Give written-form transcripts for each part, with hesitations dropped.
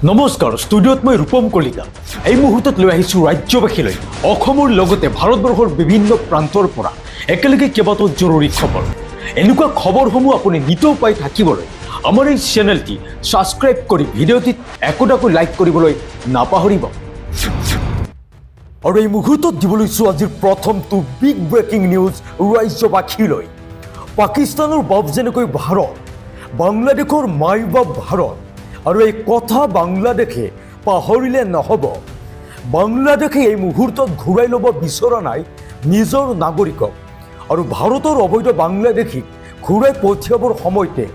নমস্কাৰ ষ্টুডিঅ'ত মই ৰূপম কলিতা এই মুহূৰ্তত লৈ আহিছোঁ ৰাজ্যবাসীলৈ অসমৰ লগতে ভাৰতবৰ্ষৰ বিভিন্ন প্ৰান্তৰ পৰা একেলগে কেইবাটাও জৰুৰী খবৰ এনেকুৱা খবৰসমূহ আপুনি নিতৌ পাই থাকিবলৈ আমাৰ এই চেনেলটি ছাবস্ক্ৰাইব কৰি ভিডিঅ'টিত একোটাকৈ লাইক কৰিবলৈ নাপাহৰিব আৰু এই মুহূৰ্তত দিবলৈছোঁ আজিৰ প্ৰথমটো বিগ ব্ৰেকিং নিউজ ৰাজ্যবাসীলৈ পাকিস্তানৰ বাপ যেনেকৈ ভাৰত বাংলাদেশৰ মাই বাপ ভাৰত আৰু এই কথা বাংলাদেশে পাহৰিলে নহ'ব বাংলাদেশে এই মুহূৰ্তত ঘূৰাই ল'ব বিচৰা নাই নিজৰ নাগৰিকক আৰু ভাৰতৰ অবৈধ বাংলাদেশীক ঘূৰাই পঠিয়াবৰ সময়তে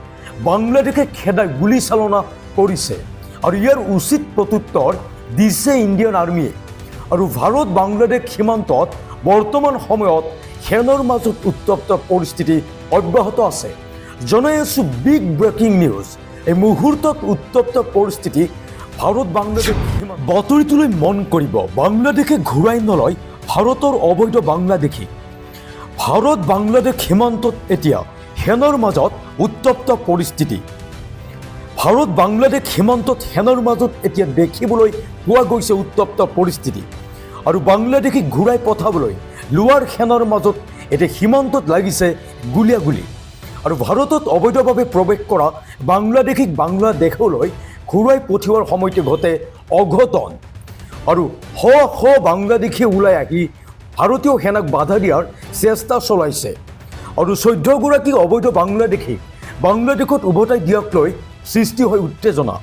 বাংলাদেশে খেদাই গুলী চালনা কৰিছে আৰু ইয়াৰ উচিত প্ৰত্যুত্তৰ দিছে ইণ্ডিয়ান আৰ্মীয়ে আৰু ভাৰত বাংলাদেশ সীমান্তত বৰ্তমান সময়ত সেনাৰ মাজত উত্তপ্ত পৰিস্থিতি অব্যাহত আছে জনাই আছো বিগ ব্ৰেকিং নিউজ এই মুহূৰ্তত উত্তপ্ত পৰিস্থিতি ভাৰত বাংলাদেশ বাতৰিটোলৈ মন কৰিব বাংলাদেশে ঘূৰাই নলয় ভাৰতৰ অবৈধ বাংলাদেশী ভাৰত বাংলাদেশ সীমান্তত এতিয়া সেনাৰ মাজত উত্তপ্ত পৰিস্থিতি ভাৰত বাংলাদেশ সীমান্তত সেনাৰ মাজত এতিয়া দেখিবলৈ পোৱা গৈছে উত্তপ্ত পৰিস্থিতি আৰু বাংলাদেশী ঘূৰাই পঠাবলৈ লোৱাৰ সেনাৰ মাজত এতিয়া সীমান্তত লাগিছে গুলীয়াগুলী আৰু ভাৰতত অবৈধভাৱে প্ৰৱেশ কৰা বাংলাদেশীক বাংলাদেশলৈ ঘূৰাই পঠিওৱাৰ সময়তে ঘটে অঘটন আৰু শ শ বাংলাদেশী ওলাই আহি ভাৰতীয় সেনাক বাধা দিয়াৰ চেষ্টা চলাইছে আৰু 14গৰাকী অবৈধ বাংলাদেশীক বাংলাদেশত উভতাই দিয়াক লৈ সৃষ্টি হয় উত্তেজনা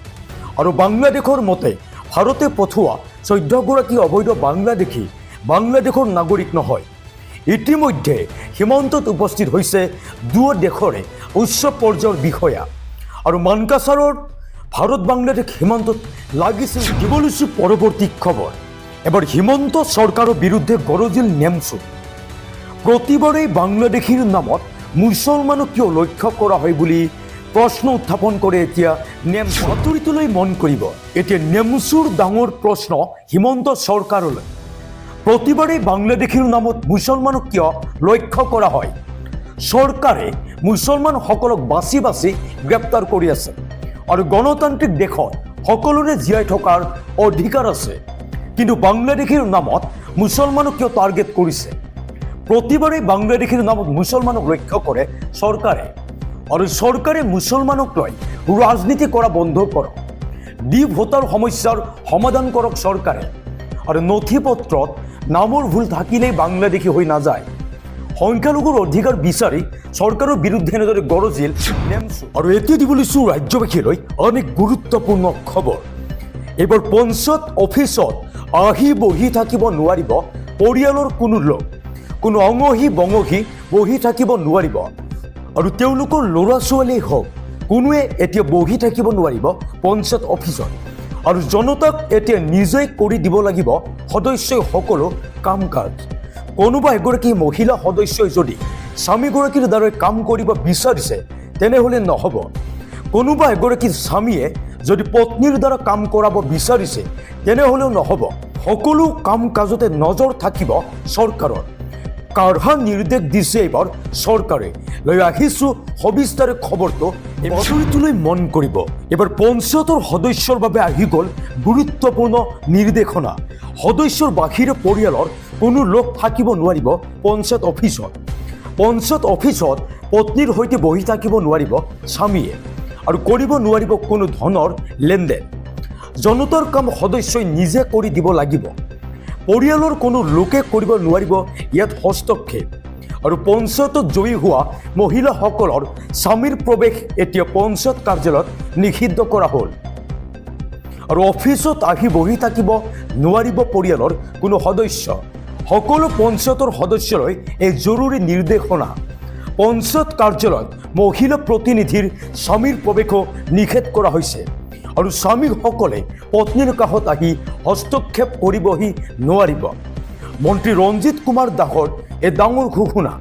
আৰু বাংলাদেশৰ মতে ভাৰতে পঠোৱা 14গৰাকী অবৈধ বাংলাদেশী বাংলাদেশৰ নাগৰিক নহয় ইতিমধ্যে সীমান্তত উপস্থিত হৈছে দুয়ো দেশৰে উচ্চ পৰ্যায়ৰ বিষয়া আৰু মানকাছাৰৰ ভাৰত বাংলাদেশ সীমান্তত লাগিছিল দিবলৈছোঁ পৰৱৰ্তী খবৰ এবাৰ হিমন্ত চৰকাৰৰ বিৰুদ্ধে গৰজিল নেমচু প্ৰতিবাৰেই বাংলাদেশীৰ নামত মুছলমানক কিয় লক্ষ্য কৰা হয় বুলি প্ৰশ্ন উত্থাপন কৰে এতিয়া নেমচু বাতৰিটোলৈ মন কৰিব এতিয়া নেমচুৰ ডাঙৰ প্ৰশ্ন হিমন্ত চৰকাৰলৈ প্ৰতিবাৰেই বাংলাদেশীৰ নামত মুছলমানক কিয় লক্ষ্য কৰা হয় চৰকাৰে মুছলমানসকলক বাছি বাছি গ্ৰেপ্তাৰ কৰি আছে আৰু গণতান্ত্ৰিক দেশত সকলোৰে জীয়াই থকাৰ অধিকাৰ আছে কিন্তু বাংলাদেশীৰ নামত মুছলমানক কিয় টাৰ্গেট কৰিছে প্ৰতিবাৰেই বাংলাদেশীৰ নামত মুছলমানক লক্ষ্য কৰে চৰকাৰে আৰু চৰকাৰে মুছলমানক লৈ ৰাজনীতি কৰা বন্ধ কৰক দি ভোটাৰ সমস্যাৰ সমাধান কৰক চৰকাৰে আৰু নথি পত্ৰত নামৰ ভুল থাকিলেই বাংলাদেশী হৈ নাযায় সংখ্যালঘুৰ অধিকাৰ বিচাৰি চৰকাৰৰ বিৰুদ্ধে এনেদৰে গৰজিল নেমচু আৰু এতিয়া দিবলৈছোঁ ৰাজ্যবাসীলৈ অনেক গুৰুত্বপূৰ্ণ খবৰ এইবাৰ পঞ্চায়ত অফিচত আহি বহি থাকিব নোৱাৰিব পৰিয়ালৰ কোনো লোক কোনো অঙহী বঙহী বহি থাকিব নোৱাৰিব আৰু তেওঁলোকৰ ল'ৰা ছোৱালীয়ে হওক কোনোৱে এতিয়া বহি থাকিব নোৱাৰিব পঞ্চায়ত অফিচত আৰু জনতাক এতিয়া নিজেই কৰি দিব লাগিব সদস্যই সকলো কাম কাজ কোনোবা এগৰাকী মহিলা সদস্যই যদি স্বামীগৰাকীৰ দ্বাৰাই কাম কৰিব বিচাৰিছে তেনেহ'লে নহ'ব কোনোবা এগৰাকী স্বামীয়ে যদি পত্নীৰ দ্বাৰা কাম কৰাব বিচাৰিছে তেনেহ'লেও নহ'ব সকলো কাম কাজতে নজৰ থাকিব চৰকাৰৰ কাঢ়া নিৰ্দেশ দিছে এইবাৰ চৰকাৰে লৈ আহিছোঁ সবিস্তাৰে খবৰটো এই বাতৰিটোলৈ মন কৰিব এইবাৰ পঞ্চায়তৰ সদস্যৰ বাবে আহি গ'ল গুৰুত্বপূৰ্ণ নিৰ্দেশনা সদস্যৰ বাহিৰে পৰিয়ালৰ কোনো লোক থাকিব নোৱাৰিব পঞ্চায়ত অফিচত পত্নীৰ সৈতে বহি থাকিব নোৱাৰিব স্বামীয়ে আৰু কৰিব নোৱাৰিব কোনো ধনৰ লেনদেন জনতাৰ কাম সদস্যই নিজে কৰি দিব লাগিব পৰিয়ালৰ কোনো লোকে কৰিব নোৱাৰিব ইয়াত হস্তক্ষেপ আৰু পঞ্চায়তত জয়ী হোৱা মহিলাসকলৰ স্বামীৰ প্ৰৱেশ এতিয়া পঞ্চায়ত কাৰ্যালয়ত নিষিদ্ধ কৰা হ'ল আৰু অফিচত আহি বহি থাকিব নোৱাৰিব পৰিয়ালৰ কোনো সদস্য সকলো পঞ্চায়তৰ সদস্যলৈ এই জৰুৰী নিৰ্দেশনা পঞ্চায়ত কাৰ্যালয়ত মহিলা প্ৰতিনিধিৰ স্বামীৰ প্ৰৱেশো নিষেধ কৰা হৈছে আৰু স্বামীসকলে পত্নীৰ কাষত আহি হস্তক্ষেপ কৰিবহি নোৱাৰিব মন্ত্ৰী ৰঞ্জিত কুমাৰ দাসৰ এই ডাঙৰ ঘোষণা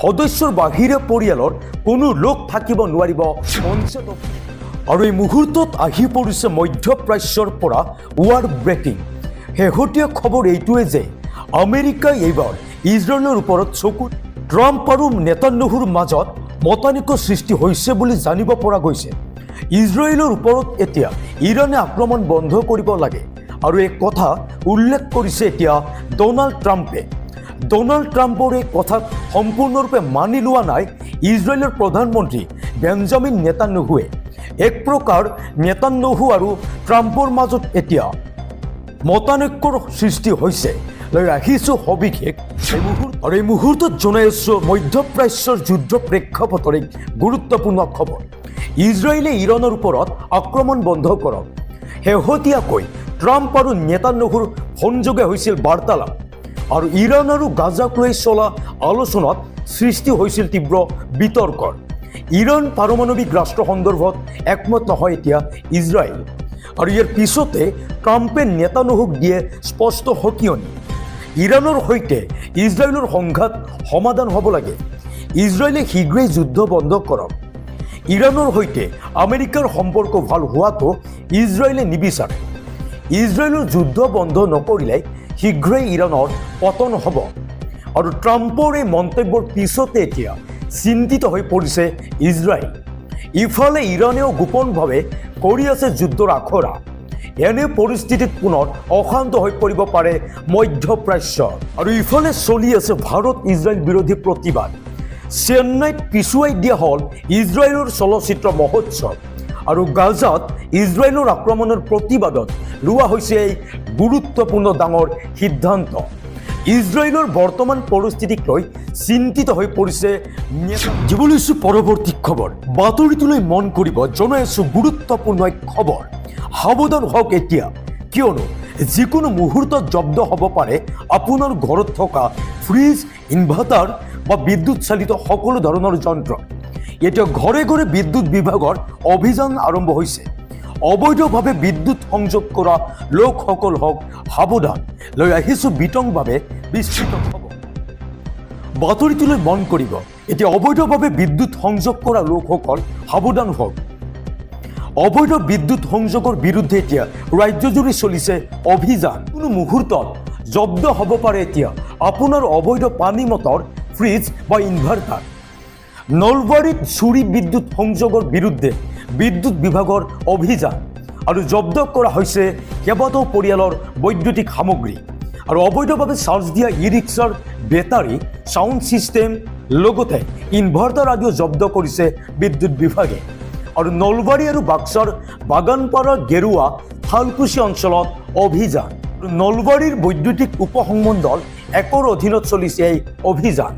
সদস্যৰ বাহিৰে পৰিয়ালৰ কোনো লোক থাকিব নোৱাৰিব পঞ্চায়ত আৰু এই মুহূৰ্তত আহি পৰিছে মধ্যপ্ৰাচ্যৰ পৰা ৱাৰ ব্ৰেকিং শেহতীয়া খবৰ এইটোৱে যে আমেৰিকাই এইবাৰ ইজৰাইলৰ ওপৰত চকু ট্ৰাম্প আৰু নেতান্যাহুৰ মাজত মতানৈক্য সৃষ্টি হৈছে বুলি জানিব পৰা গৈছে ইজৰাইলৰ ওপৰত এতিয়া ইৰাণে আক্ৰমণ বন্ধ কৰিব লাগে আৰু এই কথা উল্লেখ কৰিছে এতিয়া ডোনাল্ড ট্ৰাম্পে। ডোনাল্ড ট্ৰাম্পৰ এই কথাক সম্পূৰ্ণৰূপে মানি লোৱা নাই ইজৰাইলৰ প্ৰধানমন্ত্ৰী বেঞ্জামিন নেতান্যাহুৱে। এক প্ৰকাৰ নেতান্যাহু আৰু ট্ৰাম্পৰ মাজত এতিয়া মতানৈক্যৰ সৃষ্টি হৈছে। লৈ ৰাখিছোঁ সবিশেষ আৰু এই মুহূৰ্তত জনাই আছোঁ মধ্যপ্ৰাচ্যৰ যুদ্ধ প্ৰেক্ষাপটৰ এক গুৰুত্বপূৰ্ণ খবৰ। ইজৰাইলে ইৰাণৰ ওপৰত আক্ৰমণ বন্ধ কৰক। শেহতীয়াকৈ ট্ৰাম্প আৰু নেতান্যাহুৰ সংযোগে হৈছিল বাৰ্তালাপ আৰু ইৰাণ আৰু গাজাক লৈ চলা আলোচনাত সৃষ্টি হৈছিল তীব্ৰ বিতৰ্কৰ। ইৰাণ পাৰমাণৱিক ৰাষ্ট্ৰ সন্দৰ্ভত একমত নহয় এতিয়া ইজৰাইল আৰু ইয়াৰ পিছতে ট্ৰাম্পে নেতান্যাহুক দিয়ে স্পষ্ট সকিয়নি। ইৰাণৰ সৈতে ইজৰাইলৰ সংঘাত সমাধান হ'ব লাগে। ইজৰাইলে শীঘ্ৰেই যুদ্ধ বন্ধ কৰক। ইৰাণৰ সৈতে আমেৰিকাৰ সম্পৰ্ক ভাল হোৱাটো ইজৰাইলে নিবিচাৰে। ইজৰাইলৰ যুদ্ধ বন্ধ নকৰিলে শীঘ্ৰেই ইৰাণৰ পতন হ'ব। আৰু ট্ৰাম্পৰ এই মন্তব্যৰ পিছতে এতিয়া চিন্তিত হৈ পৰিছে ইজৰাইল। ইফালে ইৰাণেও গোপনভাৱে কৰি আছে যুদ্ধৰ আখৰা। এনে পৰিস্থিতিত পুনৰ অশান্ত হৈ পৰিব পাৰে মধ্যপ্ৰাচ্য। আৰু ইফালে চলি আছে ভাৰত ইজৰাইল বিৰোধী প্ৰতিবাদ। চেন্নাইত পিছুৱাই দিয়া হ'ল ইজৰাইলৰ চলচ্চিত্ৰ মহোৎসৱ আৰু গাজাত ইজৰাইলৰ আক্ৰমণৰ প্ৰতিবাদত লোৱা হৈছে এই গুৰুত্বপূৰ্ণ ডাঙৰ সিদ্ধান্ত। ইজৰাইলৰ বৰ্তমান পৰিস্থিতিক লৈ চিন্তিত হৈ পৰিছে। জীৱলৈছোঁ পৰৱৰ্তী খবৰ। বাতৰিটোলৈ মন কৰিব জনাই আছোঁ গুৰুত্বপূৰ্ণ এক খবৰ। সাৱধান হওক এতিয়া, কিয়নো যিকোনো মুহূৰ্তত জব্দ হ'ব পাৰে আপোনাৰ ঘৰত থকা ফ্ৰিজ, ইনভাৰ্টাৰ বা বিদ্যুৎ চালিত সকলো ধৰণৰ যন্ত্ৰ। এতিয়া ঘৰে ঘৰে বিদ্যুৎ বিভাগৰ অভিযান আৰম্ভ হৈছে। অবৈধভাৱে বিদ্যুৎ সংযোগ কৰা লোকসকল হওক সাৱধান। লৈ আহিছোঁ বিতংভাৱে বিস্তৃত খবৰ। বাতৰিটোলৈ মন কৰিব, এতিয়া অবৈধভাৱে বিদ্যুৎ সংযোগ কৰা লোকসকল সাৱধান হওক। অবৈধ বিদ্যুৎ সংযোগৰ বিৰুদ্ধে এতিয়া ৰাজ্যজুৰি চলিছে অভিযান। কোনো মুহূৰ্তত জব্দ হ'ব পাৰে এতিয়া আপোনাৰ অবৈধ পানী মটৰ, ফ্ৰিজ বা ইনভাৰ্টাৰ। নলবাৰীত চুৰি বিদ্যুৎ সংযোগৰ বিৰুদ্ধে বিদ্যুৎ বিভাগৰ অভিযান আৰু জব্দ কৰা হৈছে কেইবাটাও পৰিয়ালৰ বৈদ্যুতিক সামগ্ৰী আৰু অবৈধভাৱে চাৰ্জ দিয়া ই ৰিক্সাৰ বেটাৰী, ছাউণ্ড ছিষ্টেম লগতে ইনভাৰ্টাৰ আদিও জব্দ কৰিছে বিদ্যুৎ বিভাগে। আৰু নলবাৰী আৰু বাক্সাৰ বাগানপাৰা, গেৰুৱা, শালকুছি অঞ্চলত অভিযান। নলবাৰীৰ বৈদ্যুতিক উপসংমণ্ডল 1ৰ অধীনত চলিছে এই অভিযান।